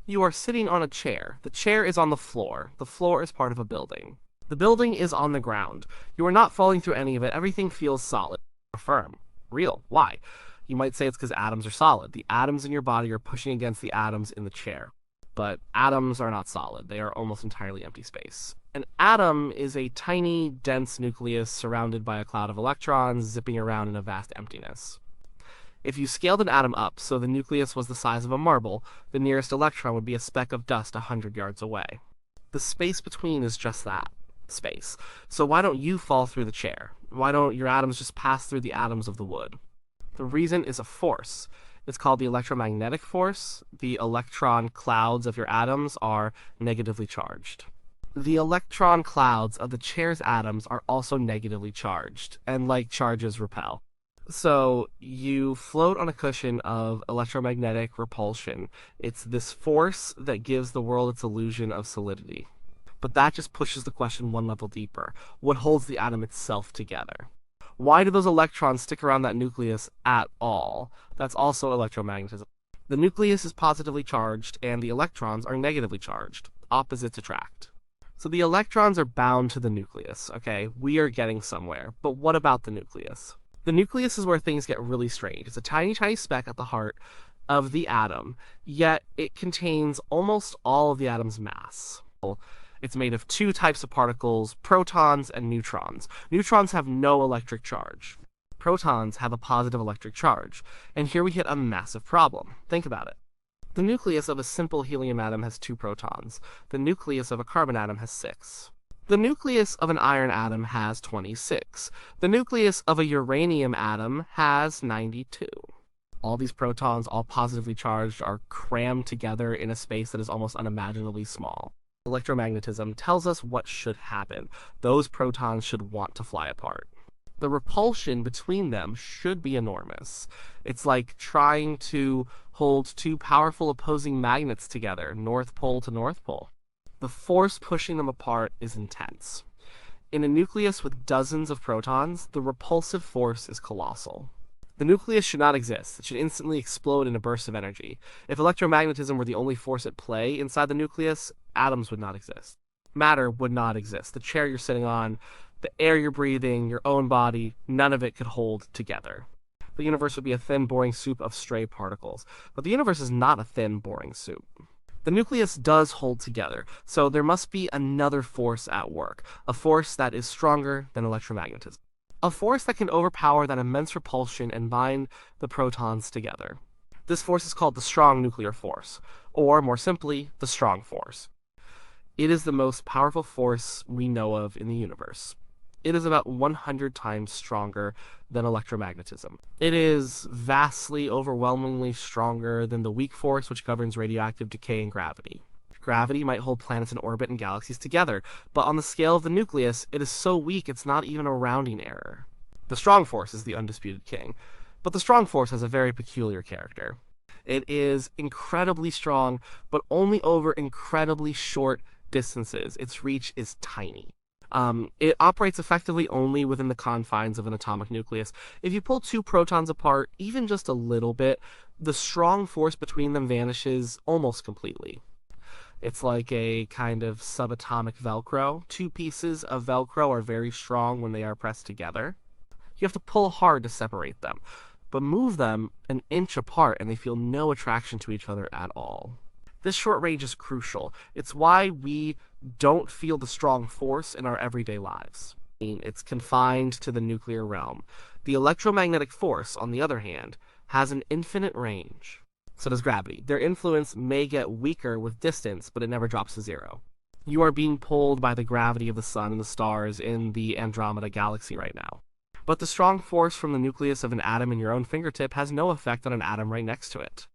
You are sitting on a chair. The chair is on the floor. The floor is part of a building. The building is on the ground. You are not falling through any of it. Everything feels solid, firm, real. Why? You might say it's because atoms are solid. The atoms in your body are pushing against the atoms in the chair. But atoms are not solid. They are almost entirely empty space. An atom is a tiny, dense nucleus surrounded by a cloud of electrons zipping around in a vast emptiness. If you scaled an atom up so the nucleus was the size of a marble, the nearest electron would be a speck of dust 100 yards away. The space between is just that, space. So why don't you fall through the chair? Why don't your atoms just pass through the atoms of the wood? The reason is a force. It's called the electromagnetic force. The electron clouds of your atoms are negatively charged. The electron clouds of the chair's atoms are also negatively charged, and like charges repel. So you float on a cushion of electromagnetic repulsion. It's this force that gives the world its illusion of solidity. But that just pushes the question one level deeper. What holds the atom itself together? Why do those electrons stick around that nucleus at all? That's also electromagnetism. The nucleus is positively charged, and the electrons are negatively charged. Opposites attract. So the electrons are bound to the nucleus, okay? We are getting somewhere. But what about the nucleus? The nucleus is where things get really strange. It's a tiny, tiny speck at the heart of the atom, yet it contains almost all of the atom's mass. It's made of two types of particles, protons and neutrons. Neutrons have no electric charge. Protons have a positive electric charge. And here we hit a massive problem. Think about it. The nucleus of a simple helium atom has 2 protons. The nucleus of a carbon atom has 6. The nucleus of an iron atom has 26. The nucleus of a uranium atom has 92. All these protons, all positively charged, are crammed together in a space that is almost unimaginably small. Electromagnetism tells us what should happen. Those protons should want to fly apart. The repulsion between them should be enormous. It's like trying to hold 2 powerful opposing magnets together, North Pole to North Pole. The force pushing them apart is intense. In a nucleus with dozens of protons, the repulsive force is colossal. The nucleus should not exist. It should instantly explode in a burst of energy. If electromagnetism were the only force at play inside the nucleus, atoms would not exist. Matter would not exist. The chair you're sitting on, the air you're breathing, your own body, none of it could hold together. The universe would be a thin, boring soup of stray particles. But the universe is not a thin, boring soup. The nucleus does hold together, so there must be another force at work, a force that is stronger than electromagnetism. A force that can overpower that immense repulsion and bind the protons together. This force is called the strong nuclear force, or more simply, the strong force. It is the most powerful force we know of in the universe. It is about 100 times stronger than electromagnetism. It is vastly, overwhelmingly stronger than the weak force which governs radioactive decay and gravity. Gravity might hold planets in orbit and galaxies together, but on the scale of the nucleus, it is so weak it's not even a rounding error. The strong force is the undisputed king, but the strong force has a very peculiar character. It is incredibly strong, but only over incredibly short distances. Its reach is tiny. It operates effectively only within the confines of an atomic nucleus. If you pull 2 protons apart, even just a little bit, the strong force between them vanishes almost completely. It's like a kind of subatomic Velcro. 2 pieces of Velcro are very strong when they are pressed together. You have to pull hard to separate them, but move them an inch apart and they feel no attraction to each other at all. This short range is crucial. It's why we don't feel the strong force in our everyday lives. It's confined to the nuclear realm. The electromagnetic force, on the other hand, has an infinite range. So does gravity. Their influence may get weaker with distance, but it never drops to 0. You are being pulled by the gravity of the sun and the stars in the Andromeda galaxy right now. But the strong force from the nucleus of an atom in your own fingertip has no effect on an atom right next to it.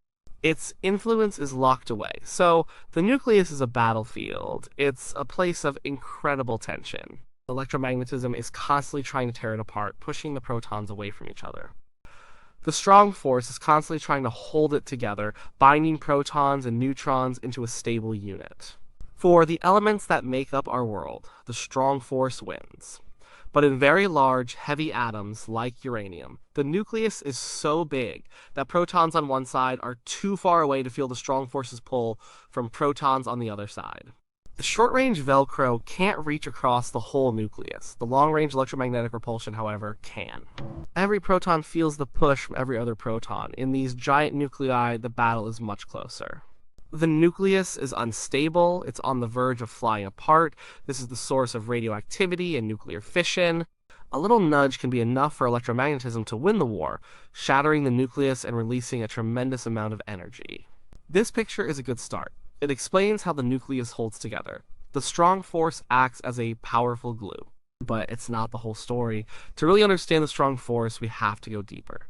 Its influence is locked away. So the nucleus is a battlefield. It's a place of incredible tension. Electromagnetism is constantly trying to tear it apart, pushing the protons away from each other. The strong force is constantly trying to hold it together, binding protons and neutrons into a stable unit. For the elements that make up our world, the strong force wins. But in very large, heavy atoms like uranium, the nucleus is so big that protons on one side are too far away to feel the strong forces pull from protons on the other side. The short-range Velcro can't reach across the whole nucleus. The long-range electromagnetic repulsion, however, can. Every proton feels the push from every other proton. In these giant nuclei, the battle is much closer. The nucleus is unstable, it's on the verge of flying apart. This is the source of radioactivity and nuclear fission. A little nudge can be enough for electromagnetism to win the war, shattering the nucleus and releasing a tremendous amount of energy. This picture is a good start. It explains how the nucleus holds together. The strong force acts as a powerful glue. But it's not the whole story. To really understand the strong force, we have to go deeper.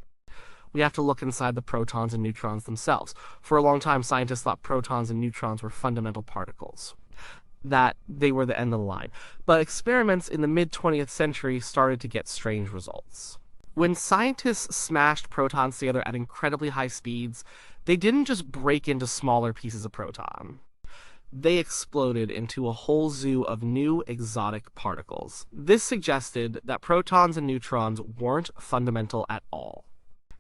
We have to look inside the protons and neutrons themselves. For a long time, scientists thought protons and neutrons were fundamental particles, that they were the end of the line. But experiments in the mid-20th century started to get strange results. When scientists smashed protons together at incredibly high speeds, they didn't just break into smaller pieces of proton. They exploded into a whole zoo of new exotic particles. This suggested that protons and neutrons weren't fundamental at all.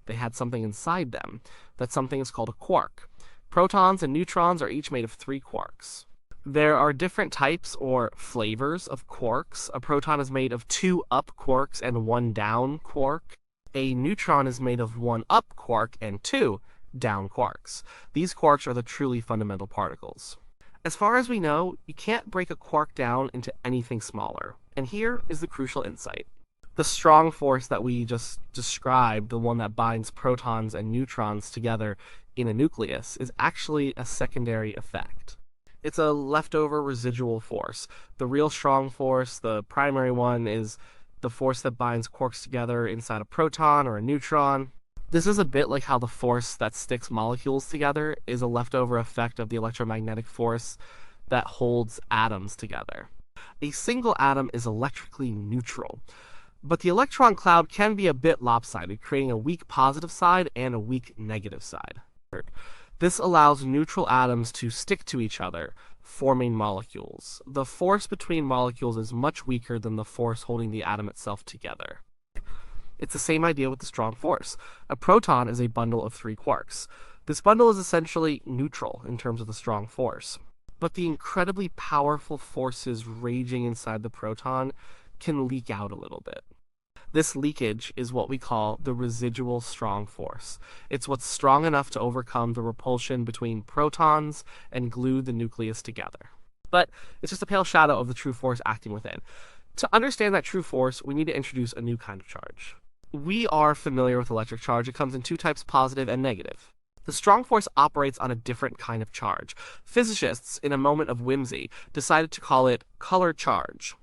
They had something inside them. That something is called a quark. Protons and neutrons are each made of 3 quarks. There are different types or flavors of quarks. A proton is made of 2 up quarks and 1 down quark. A neutron is made of 1 up quark and 2 down quarks. These quarks are the truly fundamental particles. As far as we know, you can't break a quark down into anything smaller. And here is the crucial insight. The strong force that we just described, the one that binds protons and neutrons together in a nucleus, is actually a secondary effect. It's a leftover residual force. The real strong force, the primary one, is the force that binds quarks together inside a proton or a neutron. This is a bit like how the force that sticks molecules together is a leftover effect of the electromagnetic force that holds atoms together. A single atom is electrically neutral. But the electron cloud can be a bit lopsided, creating a weak positive side and a weak negative side. This allows neutral atoms to stick to each other, forming molecules. The force between molecules is much weaker than the force holding the atom itself together. It's the same idea with the strong force. A proton is a bundle of 3 quarks. This bundle is essentially neutral in terms of the strong force. But the incredibly powerful forces raging inside the proton can leak out a little bit. This leakage is what we call the residual strong force. It's what's strong enough to overcome the repulsion between protons and glue the nucleus together. But it's just a pale shadow of the true force acting within. To understand that true force, we need to introduce a new kind of charge. We are familiar with electric charge. It comes in 2 types, positive and negative. The strong force operates on a different kind of charge. Physicists, in a moment of whimsy, decided to call it color charge.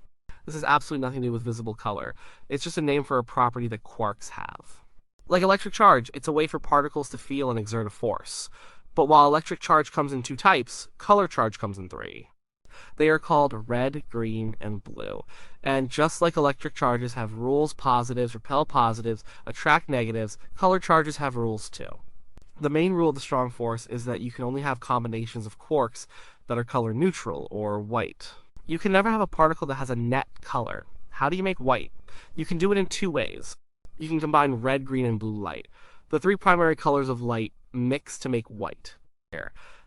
This has absolutely nothing to do with visible color. It's just a name for a property that quarks have. Like electric charge, it's a way for particles to feel and exert a force. But while electric charge comes in 2 types, color charge comes in 3. They are called red, green, and blue. And just like electric charges have rules, positives repel positives, attract negatives, color charges have rules too. The main rule of the strong force is that you can only have combinations of quarks that are color neutral, or white. You can never have a particle that has a net color. How do you make white? You can do it in 2 ways. You can combine red, green, and blue light. The 3 primary colors of light mix to make white.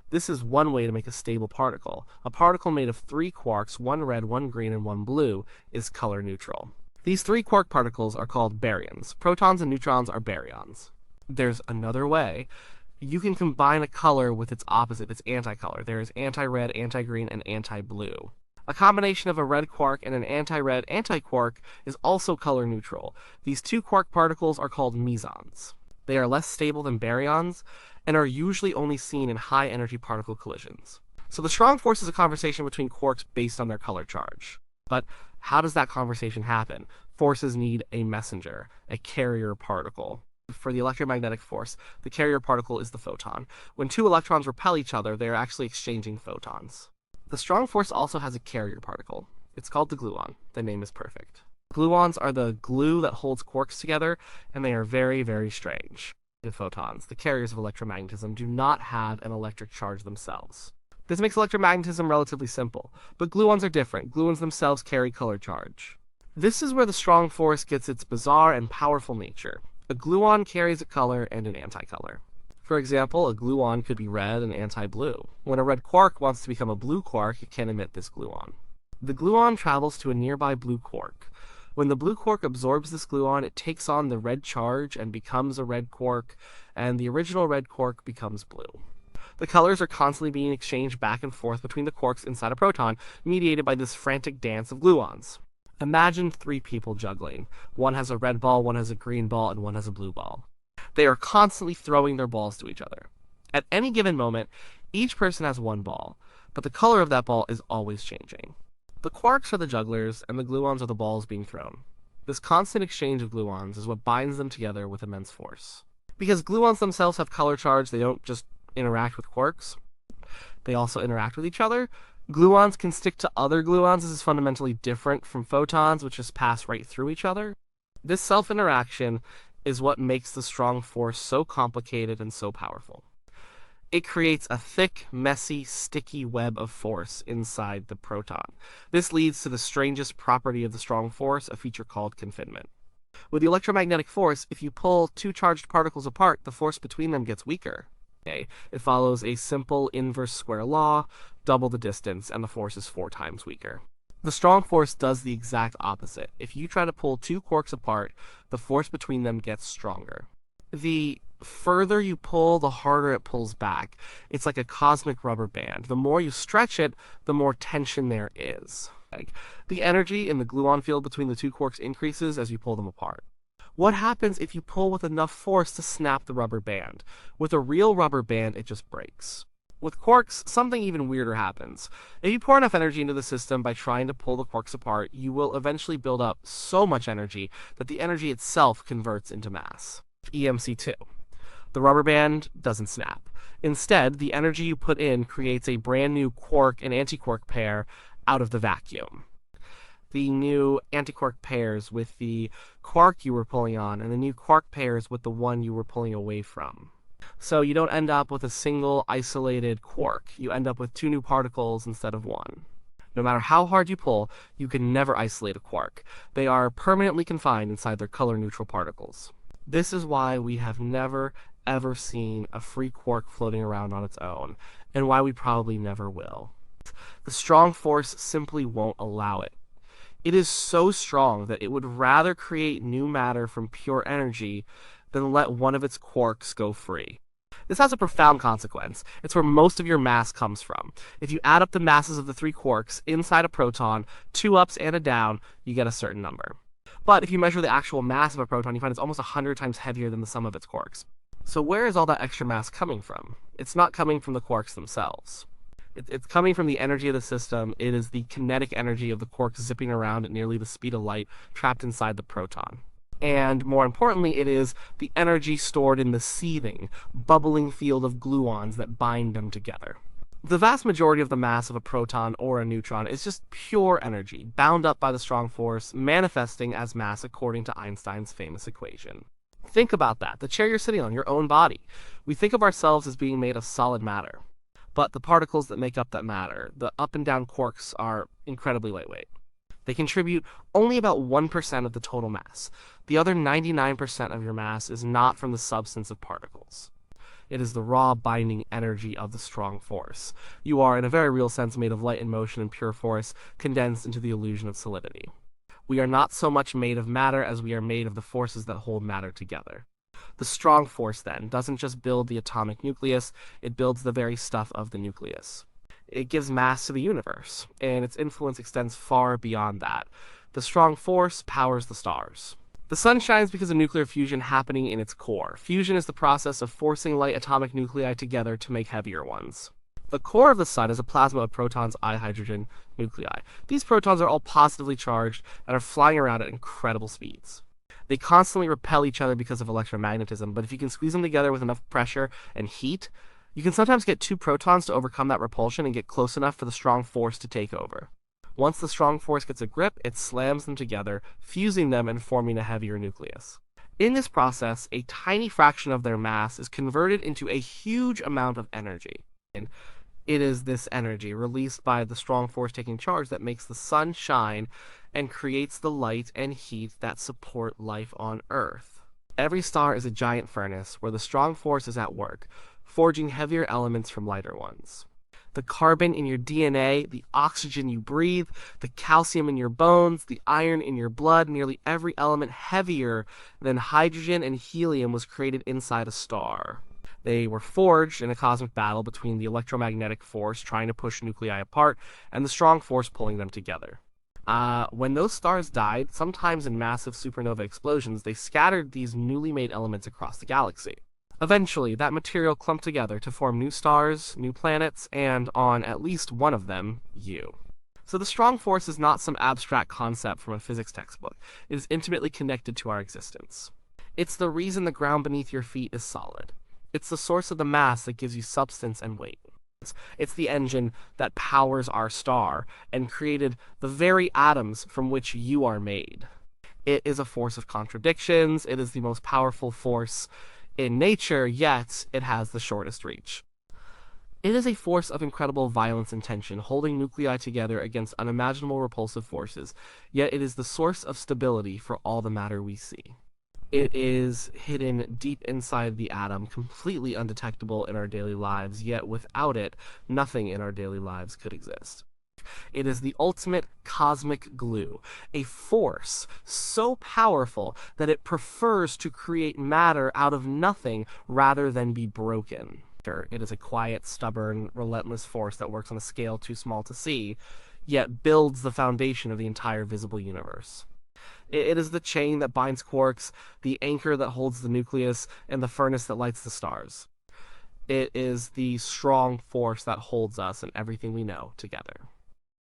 This is one way to make a stable particle. A particle made of 3 quarks, 1 red, 1 green, and 1 blue, is color neutral. These 3 quark particles are called baryons. Protons and neutrons are baryons. There's another way. You can combine a color with its opposite, its anti-color. There is anti-red, anti-green, and anti-blue. A combination of a red quark and an anti-red anti-quark is also color neutral. These 2 quark particles are called mesons. They are less stable than baryons and are usually only seen in high-energy particle collisions. So the strong force is a conversation between quarks based on their color charge. But how does that conversation happen? Forces need a messenger, a carrier particle. For the electromagnetic force, the carrier particle is the photon. When 2 electrons repel each other, they are actually exchanging photons. The strong force also has a carrier particle. It's called the gluon. The name is perfect. Gluons are the glue that holds quarks together, and they are very, very strange. The photons, the carriers of electromagnetism, do not have an electric charge themselves. This makes electromagnetism relatively simple, but gluons are different. Gluons themselves carry color charge. This is where the strong force gets its bizarre and powerful nature. A gluon carries a color and an anticolor. For example, a gluon could be red and anti-blue. When a red quark wants to become a blue quark, it can emit this gluon. The gluon travels to a nearby blue quark. When the blue quark absorbs this gluon, it takes on the red charge and becomes a red quark, and the original red quark becomes blue. The colors are constantly being exchanged back and forth between the quarks inside a proton, mediated by this frantic dance of gluons. Imagine three people juggling. One has a red ball, one has a green ball, and one has a blue ball. They are constantly throwing their balls to each other. At any given moment, each person has one ball, but the color of that ball is always changing. The quarks are the jugglers, and the gluons are the balls being thrown. This constant exchange of gluons is what binds them together with immense force. Because gluons themselves have color charge, they don't just interact with quarks. They also interact with each other. Gluons can stick to other gluons. This is fundamentally different from photons, which just pass right through each other. This self-interaction is what makes the strong force so complicated and so powerful. It creates a thick, messy, sticky web of force inside the proton. This leads to the strangest property of the strong force, a feature called confinement. With the electromagnetic force, if you pull two charged particles apart, the force between them gets weaker. It follows a simple inverse square law: double the distance, and the force is 4 times weaker. The strong force does the exact opposite. If you try to pull two quarks apart, the force between them gets stronger. The further you pull, the harder it pulls back. It's like a cosmic rubber band. The more you stretch it, the more tension there is. The energy in the gluon field between the two quarks increases as you pull them apart. What happens if you pull with enough force to snap the rubber band? With a real rubber band, it just breaks. With quarks, something even weirder happens. If you pour enough energy into the system by trying to pull the quarks apart, you will eventually build up so much energy that the energy itself converts into mass. EMC2. The rubber band doesn't snap. Instead, the energy you put in creates a brand new quark and antiquark pair out of the vacuum. The new antiquark pairs with the quark you were pulling on, and the new quark pairs with the one you were pulling away from. So you don't end up with a single isolated quark. You end up with 2 new particles instead of 1. No matter how hard you pull, you can never isolate a quark. They are permanently confined inside their color-neutral particles. This is why we have never, ever seen a free quark floating around on its own, and why we probably never will. The strong force simply won't allow it. It is so strong that it would rather create new matter from pure energy than let one of its quarks go free. This has a profound consequence. It's where most of your mass comes from. If you add up the masses of the 3 quarks inside a proton, 2 ups and a down, you get a certain number. But if you measure the actual mass of a proton, you find it's almost 100 times heavier than the sum of its quarks. So where is all that extra mass coming from? It's not coming from the quarks themselves. It's coming from the energy of the system. It is the kinetic energy of the quarks zipping around at nearly the speed of light, trapped inside the proton. And more importantly, it is the energy stored in the seething, bubbling field of gluons that bind them together. The vast majority of the mass of a proton or a neutron is just pure energy, bound up by the strong force, manifesting as mass according to Einstein's famous equation. Think about that, the chair you're sitting on, your own body. We think of ourselves as being made of solid matter. But the particles that make up that matter, the up and down quarks, are incredibly lightweight. They contribute only about 1% of the total mass. The other 99% of your mass is not from the substance of particles. It is the raw binding energy of the strong force. You are, in a very real sense, made of light and motion and pure force, condensed into the illusion of solidity. We are not so much made of matter as we are made of the forces that hold matter together. The strong force, then, doesn't just build the atomic nucleus, it builds the very stuff of the nucleus. It gives mass to the universe, and its influence extends far beyond that. The strong force powers the stars. The sun shines because of nuclear fusion happening in its core. Fusion is the process of forcing light atomic nuclei together to make heavier ones. The core of the sun is a plasma of protons, I hydrogen nuclei. These protons are all positively charged and are flying around at incredible speeds. They constantly repel each other because of electromagnetism, but if you can squeeze them together with enough pressure and heat, you can sometimes get 2 protons to overcome that repulsion and get close enough for the strong force to take over. Once the strong force gets a grip, it slams them together, fusing them and forming a heavier nucleus. In this process, a tiny fraction of their mass is converted into a huge amount of energy. And it is this energy released by the strong force taking charge that makes the sun shine and creates the light and heat that support life on Earth. Every star is a giant furnace where the strong force is at work, forging heavier elements from lighter ones. The carbon in your DNA, the oxygen you breathe, the calcium in your bones, the iron in your blood, nearly every element heavier than hydrogen and helium was created inside a star. They were forged in a cosmic battle between the electromagnetic force trying to push nuclei apart and the strong force pulling them together. When those stars died, sometimes in massive supernova explosions, they scattered these newly made elements across the galaxy. Eventually, that material clumped together to form new stars, new planets, and, on at least one of them, you. So the strong force is not some abstract concept from a physics textbook. It is intimately connected to our existence. It's the reason the ground beneath your feet is solid. It's the source of the mass that gives you substance and weight. It's the engine that powers our star and created the very atoms from which you are made. It is a force of contradictions. It is the most powerful force in nature, yet it has the shortest reach. It is a force of incredible violence and tension, holding nuclei together against unimaginable repulsive forces, yet it is the source of stability for all the matter we see. It is hidden deep inside the atom, completely undetectable in our daily lives, yet without it, nothing in our daily lives could exist. It is the ultimate cosmic glue, a force so powerful that it prefers to create matter out of nothing rather than be broken. It is a quiet, stubborn, relentless force that works on a scale too small to see, yet builds the foundation of the entire visible universe. It is the chain that binds quarks, the anchor that holds the nucleus, and the furnace that lights the stars. It is the strong force that holds us and everything we know together.